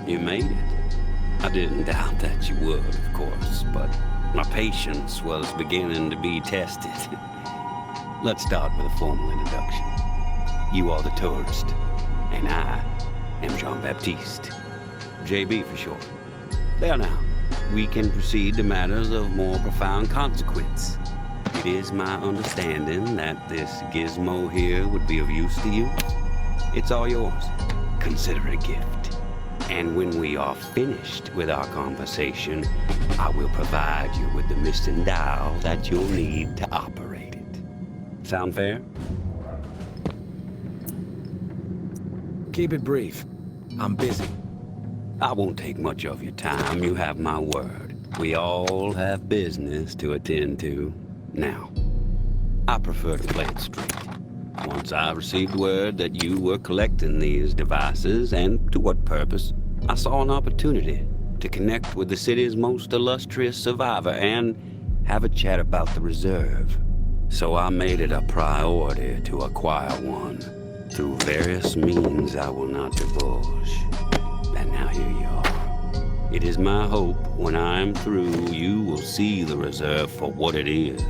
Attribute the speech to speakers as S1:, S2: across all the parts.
S1: You made it. I didn't doubt that you would, of course, but my patience was beginning to be tested. Let's start with a formal introduction. You are the tourist, and I am Jean-Baptiste. JB for short. There now, we can proceed to matters of more profound consequence. It is my understanding that this gizmo here would be of use to you. It's all yours. Consider it a gift. And when we are finished with our conversation, I will provide you with the missing dial that you'll need to operate it. Sound fair?
S2: Keep it brief. I'm busy.
S1: I won't take much of your time. You have my word. We all have business to attend to. Now, I prefer to play it straight. Once I received word that you were collecting these devices, and to what purpose, I saw an opportunity to connect with the city's most illustrious survivor and have a chat about the reserve. So I made it a priority to acquire one, through various means I will not divulge. And now here you are. It is my hope when I am through, you will see the reserve for what it is.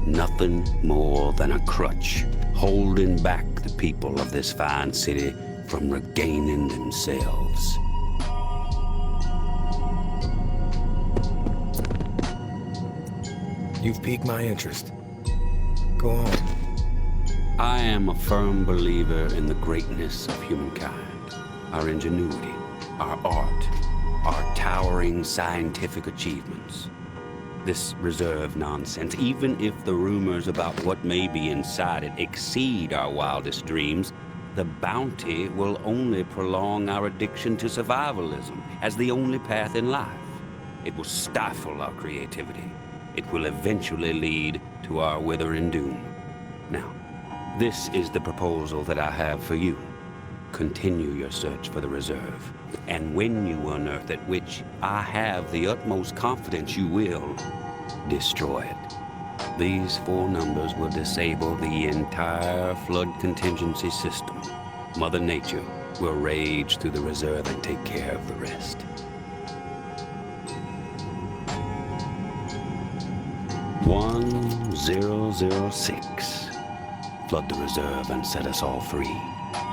S1: Nothing more than a crutch, holding back the people of this fine city from regaining themselves.
S2: You've piqued my interest. Go on.
S1: I am a firm believer in the greatness of humankind, our ingenuity, our art, our towering scientific achievements. This reserve nonsense, even if the rumors about what may be inside it exceed our wildest dreams, the bounty will only prolong our addiction to survivalism as the only path in life. It will stifle our creativity. It will eventually lead to our withering doom. Now, this is the proposal that I have for you. Continue your search for the reserve, and when you unearth it, which I have the utmost confidence you will, destroy it. These 4 numbers will disable the entire flood contingency system. Mother Nature will rage through the reserve and take care of the rest. "1006. Flood the reserve and set us all free.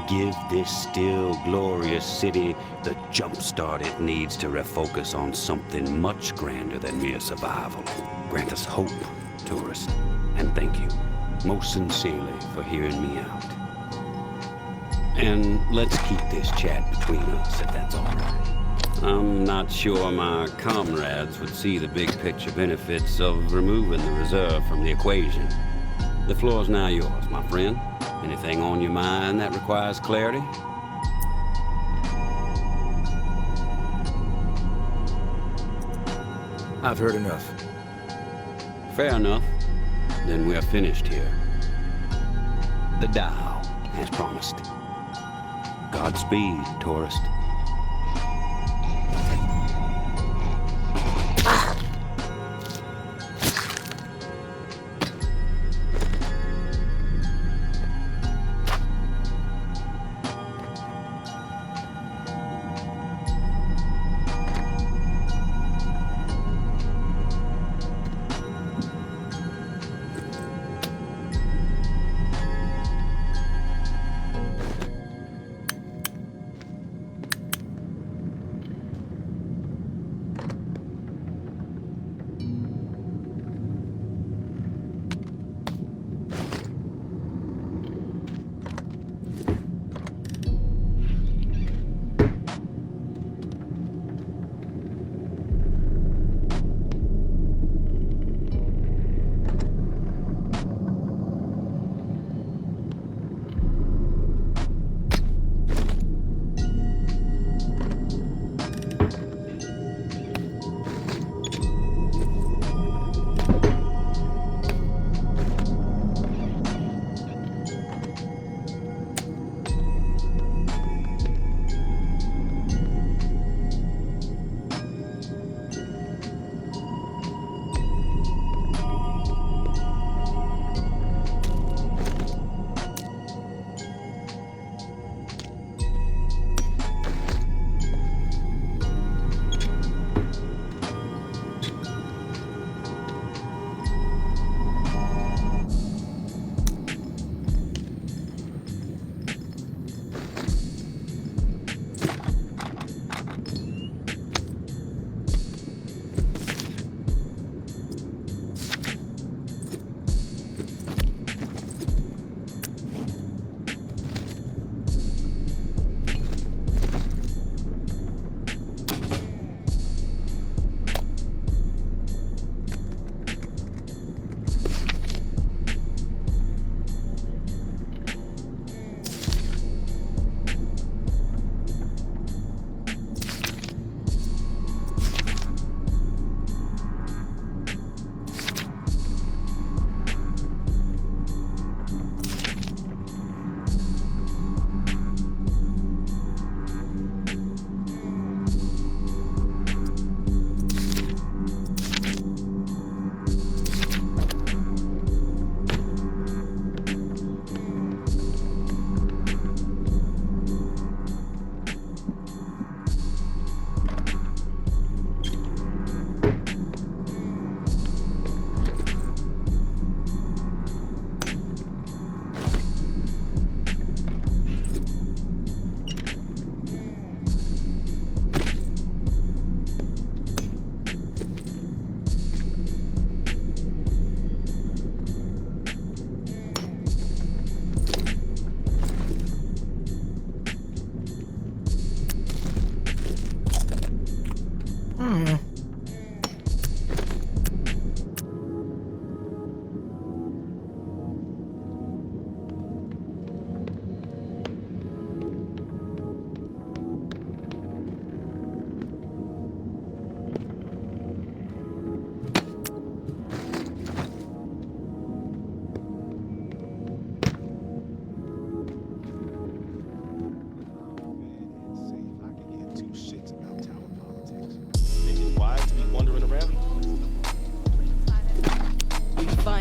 S1: Give this still glorious city the jump-start it needs to refocus on something much grander than mere survival. Grant us hope, tourist, and thank you most sincerely for hearing me out. And let's keep this chat between us, if that's all right. I'm not sure my comrades would see the big picture benefits of removing the reserve from the equation. The floor's now yours, my friend. Anything on your mind that requires clarity?
S2: I've heard enough.
S1: Fair enough. Then we're finished here. The dial, as promised. Godspeed, tourist.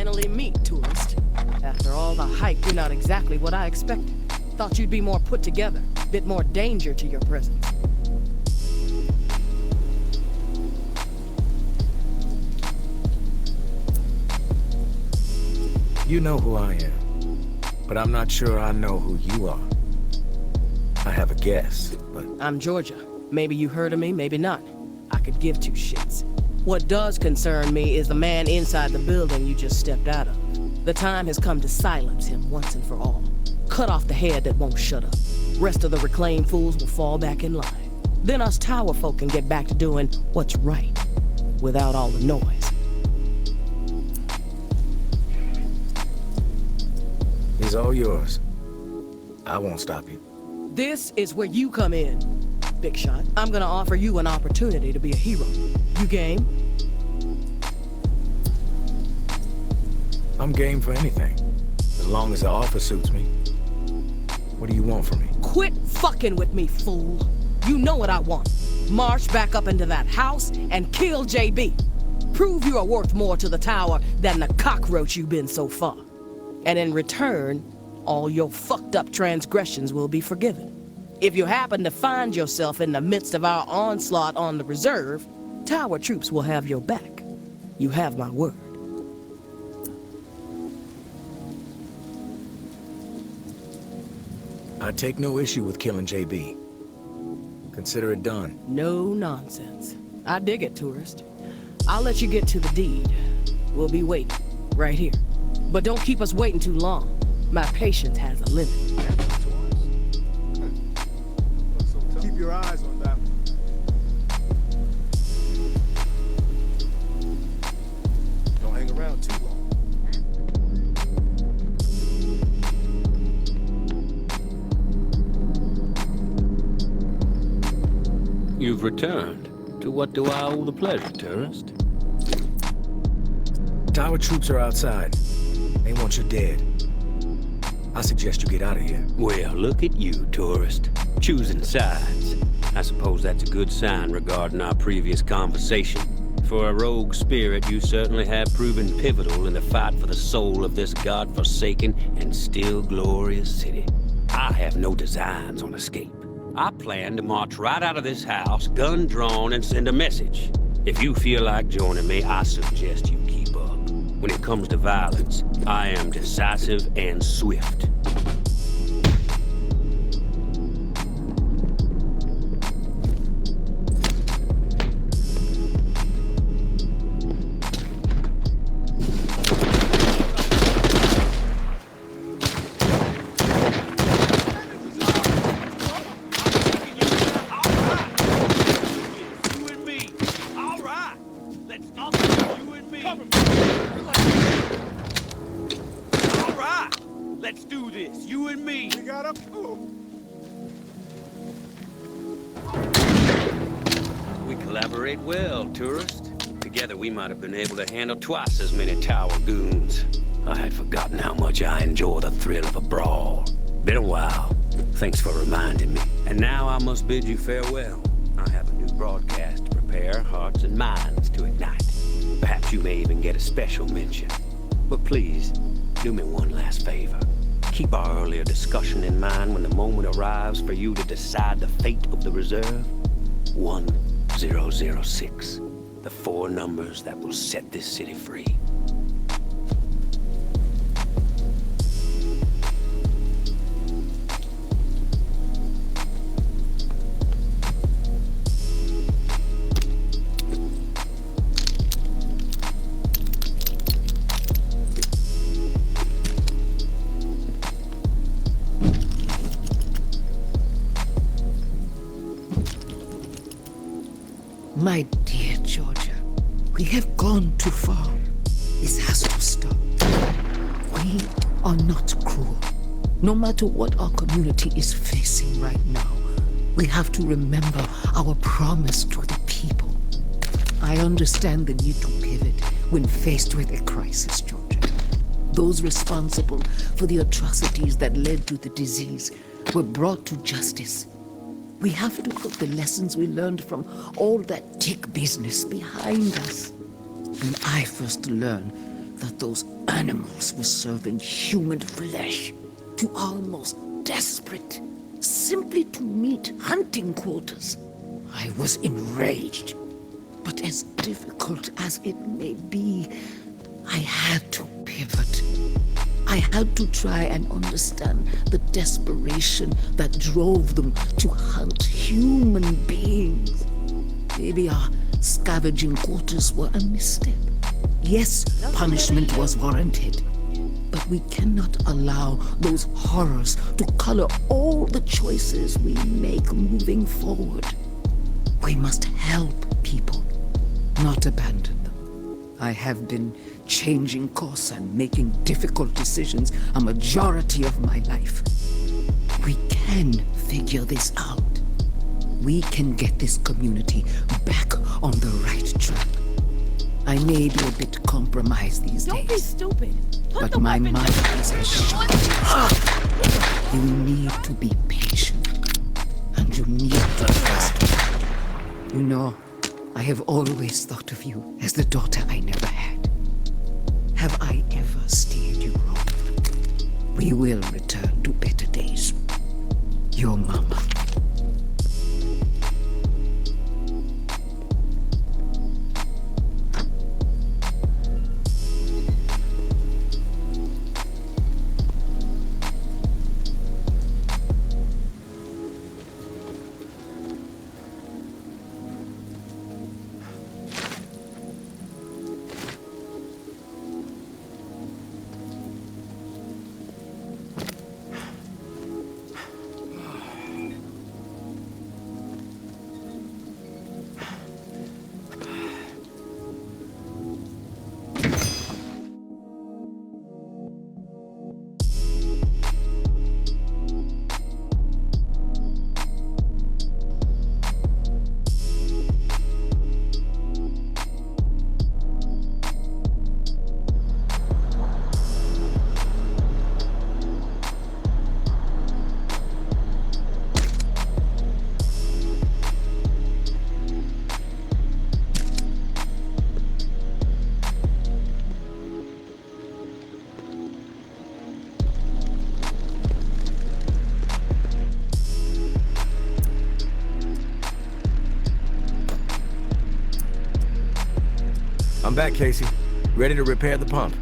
S3: finally meet, tourist. After all the hype, you're not exactly what I expected. Thought you'd be more put together, bit more danger to your presence.
S2: You know who I am, but I'm not sure I know who you are. I have a guess, but...
S3: I'm Georgia. Maybe you heard of me, maybe not. I could give two shits. What does concern me is the man inside the building you just stepped out of. The time has come to silence him once and for all. Cut off the head that won't shut up. Rest of the reclaimed fools will fall back in line. Then us tower folk can get back to doing what's right, without all the noise.
S2: He's all yours. I won't stop you.
S3: This is where you come in, Big Shot. I'm gonna offer you an opportunity to be a hero. You game?
S2: I'm game for anything, as long as the offer suits me. What do you want from me?
S3: Quit fucking with me, fool. You know what I want. March back up into that house and kill JB. Prove you are worth more to the tower than the cockroach you've been so far. And in return, all your fucked up transgressions will be forgiven. If you happen to find yourself in the midst of our onslaught on the reserve, tower troops will have your back. You have my word.
S2: I take no issue with killing JB. Consider it done.
S3: No nonsense. I dig it, tourist. I'll let you get to the deed. We'll be waiting, right here. But don't keep us waiting too long. My patience has a limit.
S4: Keep your eyes on that one. Don't hang around too long.
S1: You've returned. To what do I owe the pleasure, tourist?
S2: Tower troops are outside. They want you dead. I suggest you get out of here.
S1: Well, look at you, tourist. Choosing sides. I suppose that's a good sign regarding our previous conversation. For a rogue spirit, you certainly have proven pivotal in the fight for the soul of this godforsaken and still glorious city. I have no designs on escape. I plan to march right out of this house, gun drawn, and send a message. If you feel like joining me, I suggest you keep up. When it comes to violence, I am decisive and swift. Let's do this, you and me.
S4: We got up.
S1: We collaborate well, tourist. Together we might have been able to handle twice as many tower goons. I had forgotten how much I enjoy the thrill of a brawl. Been a while. Thanks for reminding me. And now I must bid you farewell. I have a new broadcast to prepare hearts and minds to ignite. Perhaps you may even get a special mention. But please, do me one last favor. Keep our earlier discussion in mind when the moment arrives for you to decide the fate of the reserve. 1006. The 4 numbers that will set this city free.
S5: My dear Georgia, we have gone too far. This has to stop. We are not cruel. No matter what our community is facing right now, we have to remember our promise to the people. I understand the need to pivot when faced with a crisis, Georgia. Those responsible for the atrocities that led to the disease were brought to justice. We have to put the lessons we learned from all that tick business behind us. And I first learned that those animals were serving human flesh to almost desperate, simply to meet hunting quotas. I was enraged, but as difficult as it may be, I had to pivot. I had to try and understand the desperation that drove them to hunt human beings. Maybe our scavenging quotas were a misstep. Yes, punishment was warranted, but we cannot allow those horrors to color all the choices we make moving forward. We must help people, not abandon them. I have been changing course and making difficult decisions a majority of my life. We can figure this out. We can get this community back on the right track. I may be a bit compromised these days.
S3: Don't be stupid. Put
S5: But
S3: the
S5: my
S3: weapon
S5: mind
S3: down.
S5: is sharp. You need to be patient. And you need to trust me. You know, I have always thought of you as the daughter I never had. Have I ever steered you wrong? We will return to better days. Your mama.
S2: I'm back, Casey. Ready to repair the pump.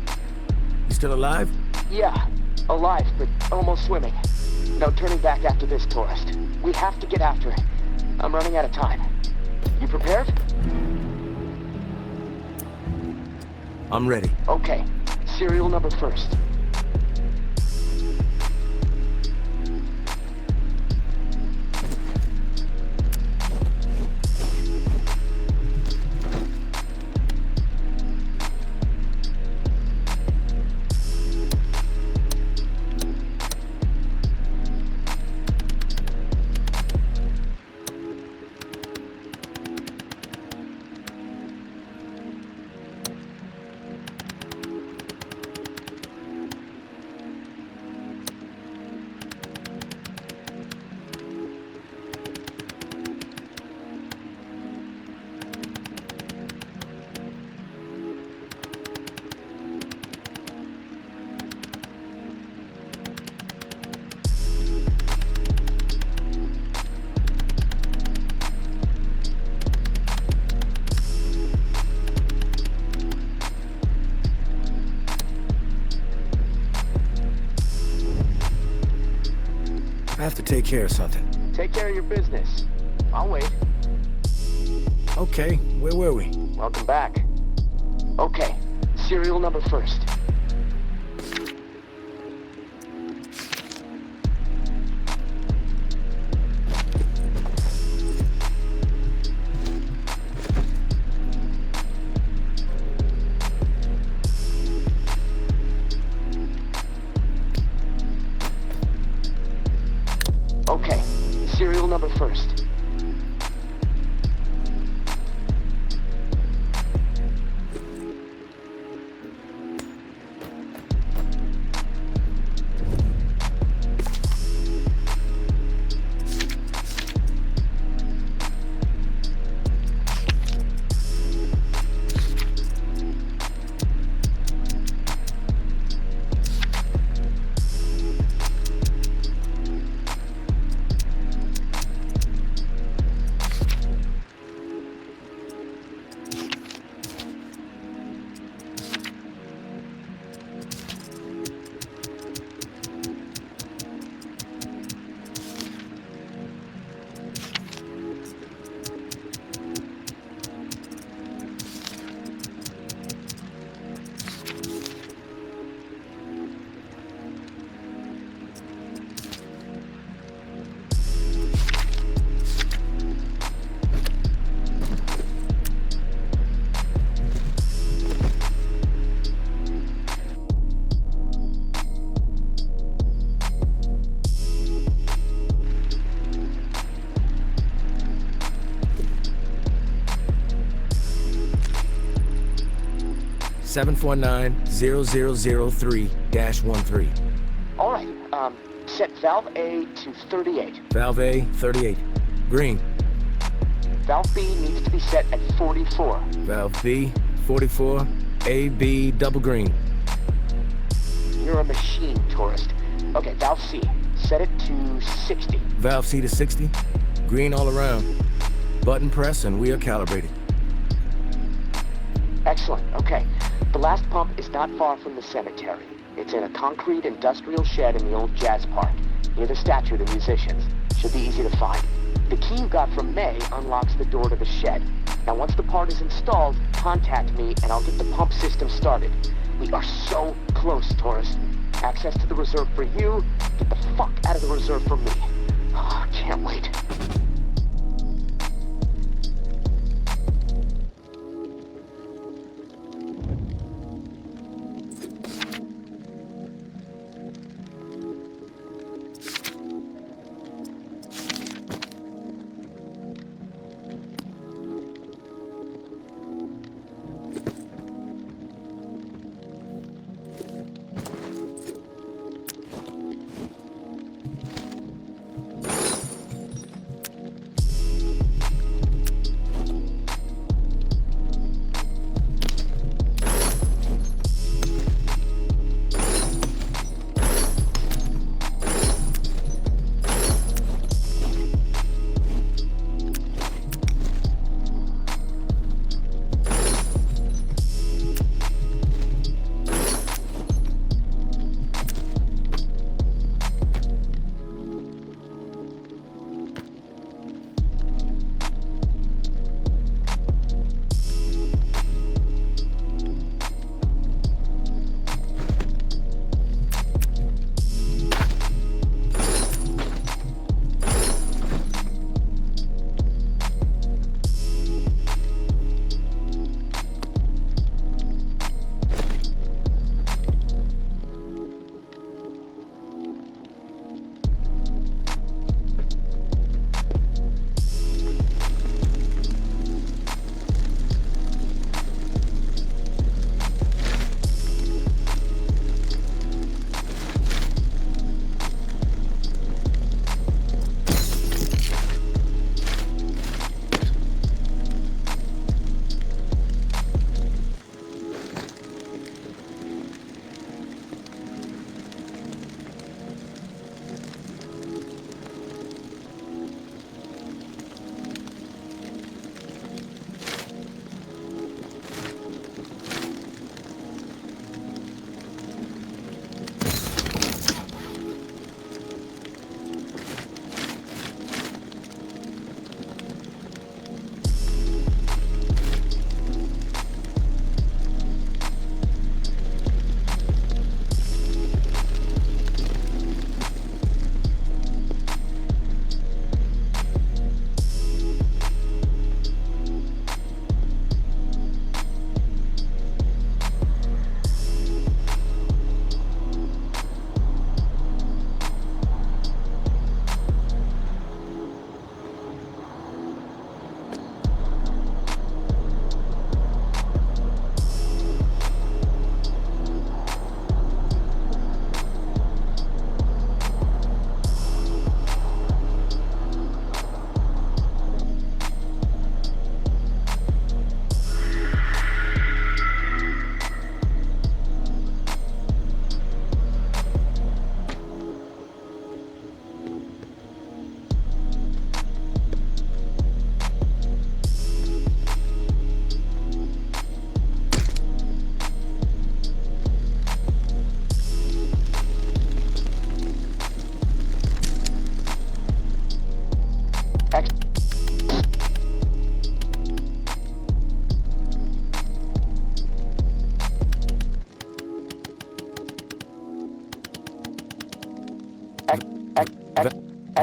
S2: You still alive?
S6: Yeah, alive, but almost swimming. No turning back after this, tourist. We have to get after it. I'm running out of time. You prepared?
S2: I'm ready.
S6: Okay. Serial number first.
S2: I have to take care of something.
S6: Take care of your business. I'll wait.
S2: Okay, where were we?
S6: Welcome back. Okay. Serial number first. Okay, serial number first.
S2: 749-0003-13.
S6: All right, set valve A to 38.
S2: Valve A, 38. Green.
S6: Valve B needs to be set at 44.
S2: Valve B, 44. A, B, double green.
S6: You're a machine, tourist. Okay, valve C, set it to 60.
S2: Valve C to 60. Green all around. Button press and we are calibrated.
S6: Excellent, okay. The last pump is not far from the cemetery. It's in a concrete industrial shed in the old jazz park, near the statue of the musicians. Should be easy to find. The key you got from May unlocks the door to the shed. Now once the part is installed, contact me and I'll get the pump system started. We are so close, tourist. Access to the reserve for you, get the fuck out of the reserve for me. Oh, can't wait.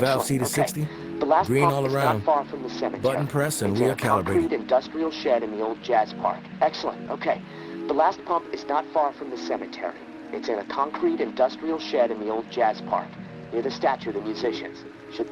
S2: Valve C to 60.
S6: The last
S2: Green
S6: pump
S2: all
S6: is
S2: around.
S6: not far from the cemetery.
S2: Button press and
S6: it's
S2: we
S6: in
S2: are
S6: a concrete
S2: calibrated.
S6: industrial shed in the old jazz park. Excellent. Okay. The last pump is not far from the cemetery. It's in a concrete industrial shed in the old jazz park, near the statue of the musicians. Should